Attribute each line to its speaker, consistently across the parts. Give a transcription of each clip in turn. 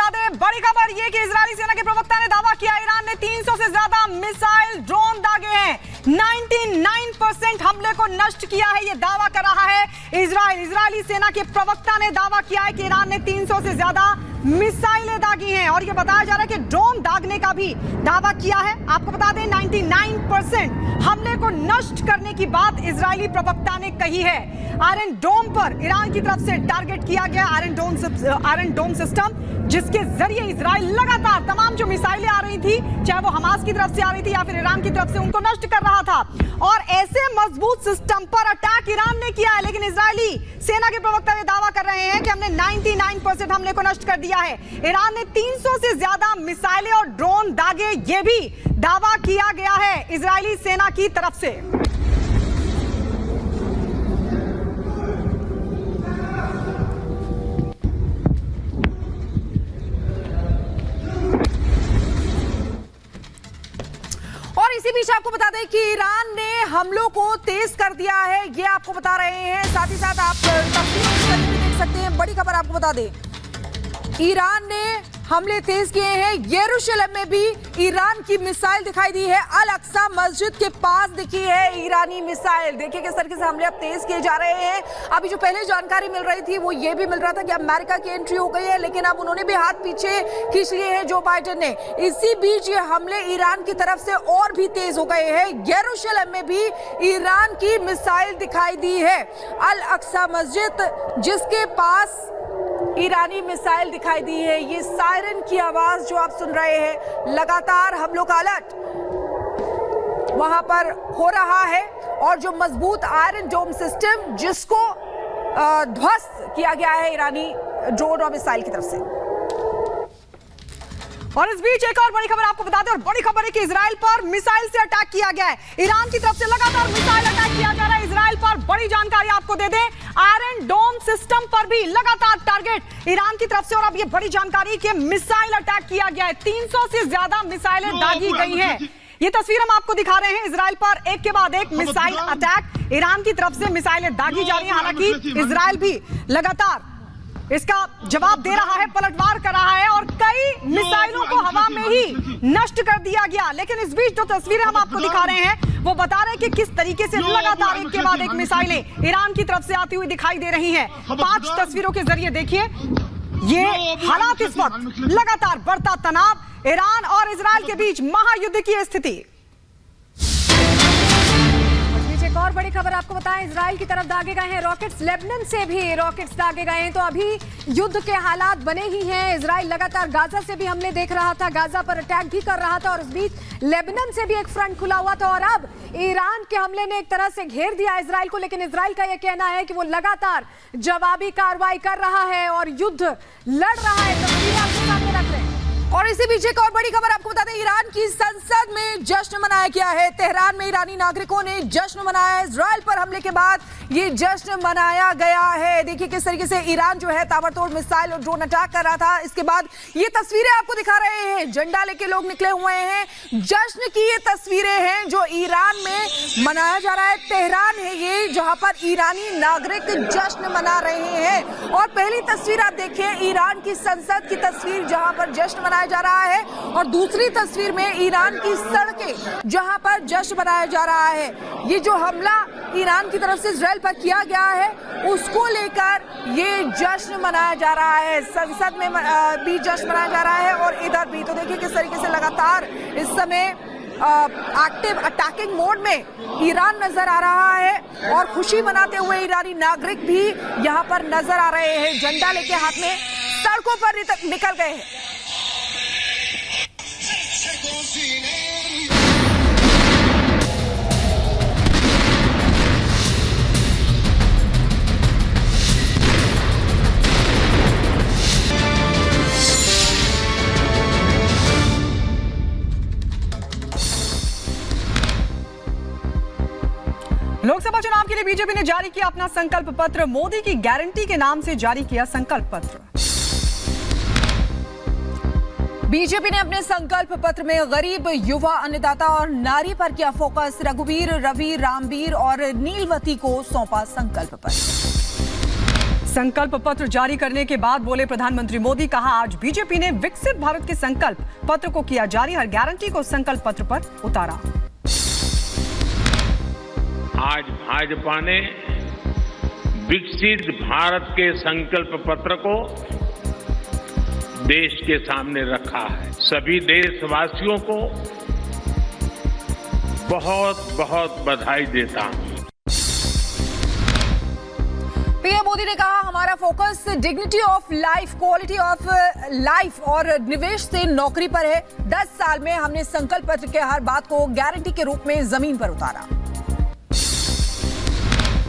Speaker 1: बता दें, बड़ी खबर ये कि इजरायली सेना के प्रवक्ता ने दावा किया ईरान ने 300 से ज्यादा मिसाइल ड्रोन दागे हैं। 99% हमले को नष्ट किया है, ये दावा कर रहा है इजरायली सेना के प्रवक्ता ने दावा किया है कि ईरान ने 300 से ज्यादा मिसाइलें दागी हैं और ये बताया जा रहा है कि ड्रोन दागने का भी दावा किया है। आपको बता दें 99% हमले को नष्ट करने की बात इजरायली प्रवक्ता ने कही है। आयरन डोम पर ईरान की तरफ से टारगेट किया गया आयरन डोम सिस्टम, जिसके जरिए इजराइल लगातार तमाम जो मिसाइलें आ रही थी, चाहे वो हमास की तरफ से आ रही थी या फिर ईरान की तरफ से, उनको नष्ट कर रहा था। और ऐसे मजबूत सिस्टम पर अटैक ईरान ने किया है, लेकिन इजरायली सेना के प्रवक्ता ये दावा कर रहे हैं कि हमने 99% हमले को नष्ट कर दिया है। ईरान ने 300 से ज्यादा मिसाइलें और ड्रोन दागे, ये भी दावा किया गया है इजरायली सेना की तरफ से। इसी बीच आपको बता दें कि ईरान ने हमलों को तेज कर दिया है, ये आपको बता रहे हैं। साथ ही साथ आप तस्वीरें भी देख सकते हैं। बड़ी खबर आपको बता दें, ईरान ने हमले तेज किए हैं। यरूशलेम में भी ईरान की मिसाइल दिखाई दी है। अल अक्सा मस्जिद के पास दिखी है ईरानी मिसाइल। देखिए किस तरीके से हमले अब तेज किए जा रहे हैं। अभी जो पहले जानकारी मिल रही थी वो ये भी मिल रहा था कि अमेरिका की एंट्री हो गई है, लेकिन अब उन्होंने भी हाथ पीछे खींच लिए हैं जो बाइडेन ने। इसी बीच ये हमले ईरान की तरफ से और भी तेज हो गए हैं। यरूशलेम में भी ईरान की मिसाइल दिखाई दी है। अल अक्सा मस्जिद जिसके पास ईरानी मिसाइल दिखाई दी है। ये सायरन की आवाज जो आप सुन रहे हैं, लगातार हमलों का अलर्ट वहां पर हो रहा है। और जो मजबूत आयरन डोम सिस्टम जिसको ध्वस्त किया गया है ईरानी ड्रोन और मिसाइल की तरफ से। और इस बीच एक और बड़ी खबर आपको बता दें, और बड़ी खबर है कि इजराइल पर मिसाइल से अटैक किया गया है। ईरान की तरफ से लगातार मिसाइल अटैक किया जा रहा है इजराइल पर। बड़ी जानकारी आपको दे दें, आयरन डोम सिस्टम पर भी लगातार टारगेट ईरान की तरफ से। और अब ये बड़ी जानकारी कि मिसाइल अटैक किया गया है। 300 से ज्यादा मिसाइलें दागी गई हैं। ये तस्वीर हम आपको दिखा रहे हैं। इजराइल पर एक के बाद एक मिसाइल अटैक, ईरान की तरफ से मिसाइलें दागी जा रही हैं। हालांकि इजराइल भी लगातार इसका जवाब दे रहा है, पलटवार कर रहा है और कई मिसाइलों को हवा में ही नष्ट कर दिया गया। लेकिन इस बीच जो तस्वीरें हम आपको दिखा रहे हैं वो बता रहे हैं कि किस तरीके से लगातार एक के बाद एक मिसाइलें ईरान की तरफ से आती हुई दिखाई दे रही हैं। 5 तस्वीरों के जरिए देखिए ये हालात। इस वक्त लगातार बढ़ता तनाव, ईरान और इजराइल के बीच महायुद्ध की स्थिति। एक और बड़ी खबर आपको बताएं, इजराइल की तरफ दागे गए हैं रॉकेट्स। लेबनान से भी रॉकेट्स दागे गए हैं। तो अभी युद्ध के हालात बने ही हैं। इजराइल लगातार गाजा से भी हमले देख रहा था, गाजा पर अटैक भी कर रहा था और इस बीच लेबनान से भी एक फ्रंट खुला हुआ था। और अब ईरान के हमले ने एक तरह से घेर दिया इजराइल को, लेकिन इजराइल का यह कहना है कि वो लगातार जवाबी कार्रवाई कर रहा है और युद्ध लड़ रहा है। तस्वीरें आपके सामने रख रहे हैं। और इसी बीच एक और बड़ी खबर आपको बता दें, ईरान की संसद में जश्न मनाया गया है। तेहरान में ईरानी नागरिकों ने जश्न मनाया है। इजराइल पर हमले के बाद ये जश्न मनाया गया है। देखिए किस तरीके से ईरान जो है ताबड़तोड़ मिसाइल और ड्रोन अटैक कर रहा था। इसके बाद ये तस्वीरें आपको दिखा रहे हैं, झंडा लेके लोग निकले हुए हैं। जश्न की ये तस्वीरें हैं जो ईरान में मनाया जा रहा है। तेहरान है ये जहां पर ईरानी नागरिक जश्न मना रहे हैं। और पहली तस्वीर आप देखिए, ईरान की संसद की तस्वीर जहां पर जश्न मनाया जा रहा है और दूसरी तस्वीर में ईरान की सड़कें जहां पर जश्न मनाया जा रहा है। ये जो हमला ईरान की तरफ से इजराइल पर किया गया है उसको लेकर ये जश्न मनाया जा रहा है। संसद में भी जश्न मनाया जा रहा है और इधर भी। तो देखिए किस तरीके से लगातार इस समय एक्टिव अटैकिंग मोड में ईरान नजर आ रहा है और खुशी मनाते हुए ईरानी नागरिक भी यहाँ पर नजर आ रहे हैं। झंडा लेके हाथ में सड़कों पर निकल गए हैं। लोकसभा चुनाव के लिए बीजेपी ने जारी किया अपना संकल्प पत्र। मोदी की गारंटी के नाम से जारी किया संकल्प पत्र। बीजेपी ने अपने संकल्प पत्र में गरीब, युवा, अन्नदाता और नारी पर किया फोकस। रघुवीर, रवि, रामवीर और नीलवती को सौंपा संकल्प पत्र।
Speaker 2: संकल्प पत्र जारी करने के बाद बोले प्रधानमंत्री मोदी, कहा आज बीजेपी ने विकसित भारत के संकल्प पत्र को किया जारी, हर गारंटी को संकल्प पत्र पर उतारा।
Speaker 3: आज भाजपा ने विकसित भारत के संकल्प पत्र को देश के सामने रखा है। सभी देशवासियों को बहुत बहुत बधाई देता हूं।
Speaker 4: पीएम मोदी ने कहा, हमारा focus dignity of life, quality of life और निवेश से नौकरी पर है। 10 साल में हमने संकल्प पत्र के हर बात को गारंटी के रूप में जमीन पर उतारा।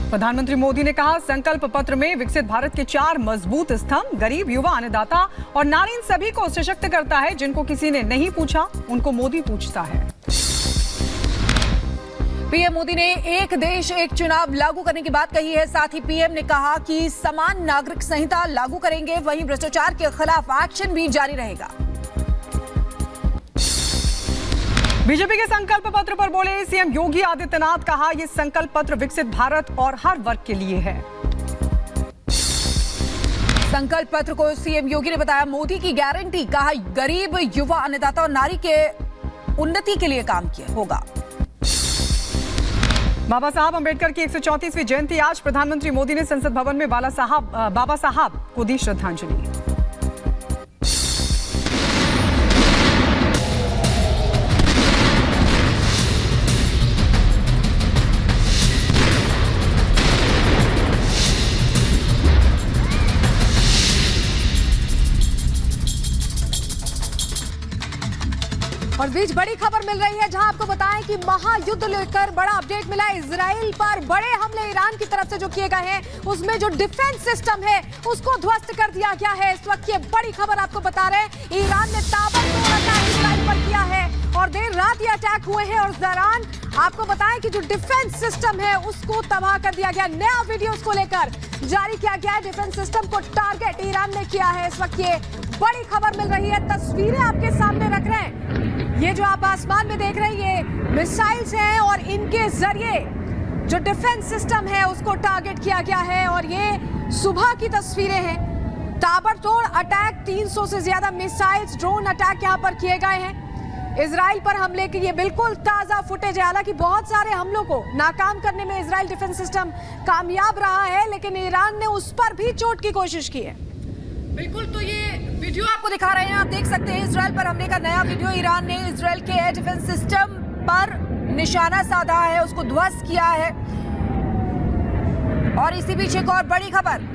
Speaker 2: प्रधानमंत्री मोदी ने कहा, संकल्प पत्र में विकसित भारत के 4 मजबूत स्तंभ, गरीब, युवा, अन्नदाता और नारी, इन सभी को सशक्त करता है। जिनको किसी ने नहीं पूछा, उनको मोदी पूछता है।
Speaker 4: पीएम मोदी ने एक देश एक चुनाव लागू करने की बात कही है। साथ ही पीएम ने कहा कि समान नागरिक संहिता लागू करेंगे, वहीं भ्रष्टाचार के खिलाफ एक्शन भी जारी रहेगा।
Speaker 2: बीजेपी के संकल्प पत्र पर बोले सीएम योगी आदित्यनाथ, कहा यह संकल्प पत्र विकसित भारत और हर वर्ग के लिए है।
Speaker 4: संकल्प पत्र को सीएम योगी ने बताया मोदी की गारंटी, कहा गरीब, युवा, अन्नदाता और नारी के उन्नति के लिए काम किया होगा।
Speaker 2: बाबा साहब अंबेडकर की 134वीं जयंती आज, प्रधानमंत्री मोदी ने संसद भवन में बाबा साहब को दी श्रद्धांजलि।
Speaker 1: और बीच बड़ी खबर मिल रही है, जहां आपको बताएं कि महायुद्ध लेकर बड़ा अपडेट मिला है। इजराइल पर बड़े हमले ईरान की तरफ से जो किए गए हैं, उसमें जो डिफेंस सिस्टम है उसको ध्वस्त कर दिया गया है। इस वक्त ये बड़ी खबर आपको बता रहे हैं, ईरान ने ताबड़तोड़ अटैक इजराइल पर किया है और देर रात ये अटैक हुए हैं। और इस दौरान आपको बताएं कि जो डिफेंस सिस्टम है उसको तबाह कर दिया गया। नया वीडियो उसको लेकर जारी किया गया है। डिफेंस सिस्टम को टारगेट ईरान ने किया है। इस वक्त ये बड़ी खबर मिल रही है, तस्वीरें आपके सामने रख रहे हैं। ये जो आप आसमान में देख रहे हैं, ये मिसाइल्स हैं और इनके जरिए जो डिफेंस सिस्टम है उसको टारगेट किया गया है। और ये सुबह की तस्वीरें हैं। ताबड़तोड़ अटैक, 300 से ज्यादा मिसाइल्स, ड्रोन अटैक यहां पर किए गए हैं इजराइल पर हमले की। ये बिल्कुल ताजा फुटेज है। हालांकि बहुत सारे हमलों को नाकाम करने में इजराइल डिफेंस सिस्टम कामयाब रहा है, लेकिन ईरान ने उस पर भी चोट की कोशिश की है।
Speaker 4: बिल्कुल, तो ये वीडियो आपको दिखा रहे हैं, आप देख सकते हैं इजराइल पर हमले का नया वीडियो। ईरान ने इजराइल के एयर डिफेंस सिस्टम पर निशाना साधा है, उसको ध्वस्त किया है। और इसी बीच एक और बड़ी खबर,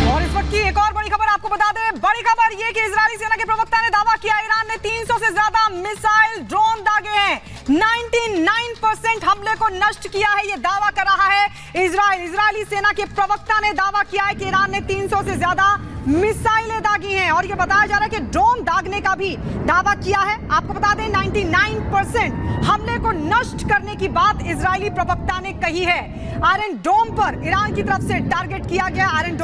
Speaker 2: और इस वक्त की एक और बड़ी खबर आपको बता दें। बड़ी खबर ये कि इजरायली सेना के प्रवक्ता ने दावा किया, ईरान ने 300 से ज्यादा मिसाइल, ड्रोन दागे हैं। 99% हमले को नष्ट किया है, ये दावा कर रहा है इजराइल। इजरायली सेना के प्रवक्ता ने दावा किया है कि ईरान ने 300 से ज्यादा मिसाइलें दागी हैं। और ये बताया जा रहा है कि ड्रोन दागने का भी दावा किया है। आपको बता दें 99% हमले को नष्ट करने की बात इजरायली प्रवक्ता ने कही है। आयरन डोम पर ईरान की तरफ से टारगेट किया गया आयरन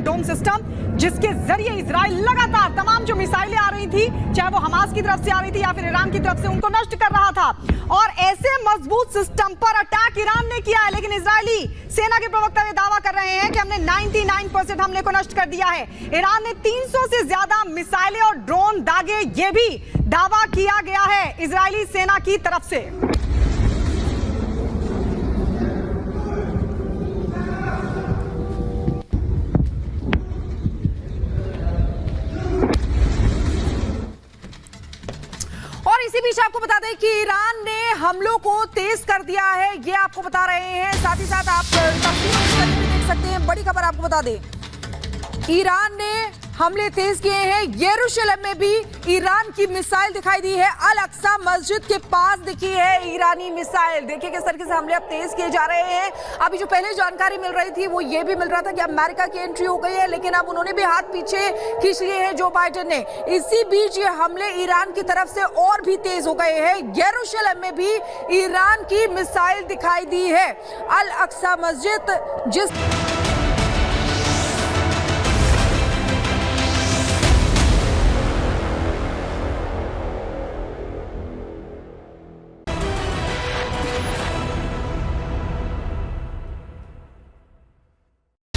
Speaker 2: डोम सिस्टम, जिसके जरिए इजराइल लगातार तमाम जो मिसाइलें आ रही थी, चाहे वो हमास की तरफ से आ रही थी या फिर ईरान की तरफ से, उनको नष्ट कर रहा था। और ऐसे मजबूत सिस्टम पर अटैक ईरान ने किया है, लेकिन इजरायली सेना के प्रवक्ता ये दावा कर रहे हैं कि हमने 99% हमले को नष्ट कर दिया है। ईरान ने 300 से ज्यादा मिसाइलें और ड्रोन दागे, ये भी दावा किया गया है इजरायली सेना की तरफ से।
Speaker 4: और इसी बीच आपको बता दें कि ईरान ने हमलों को तेज कर दिया है, ये आपको बता रहे हैं। साथ ही साथ आप तस्वीरों में देख सकते हैं। बड़ी खबर आपको बता दें, ईरान ने हमले तेज किए हैं। यरूशलेम में भी ईरान की मिसाइल दिखाई दी है। अल अक्सा मस्जिद के पास दिखी है ईरानी मिसाइल। देखिए किस तरीके से हमले अब तेज किए जा रहे हैं। अभी जो पहले जानकारी मिल रही थी वो ये भी मिल रहा था कि अमेरिका की एंट्री हो गई है, लेकिन अब उन्होंने भी हाथ पीछे खींच लिए हैं जो बाइडेन ने। इसी बीच ये हमले ईरान की तरफ से और भी तेज हो गए हैं। यरूशलेम में भी ईरान की मिसाइल दिखाई दी है। अल अक्सा मस्जिद जिस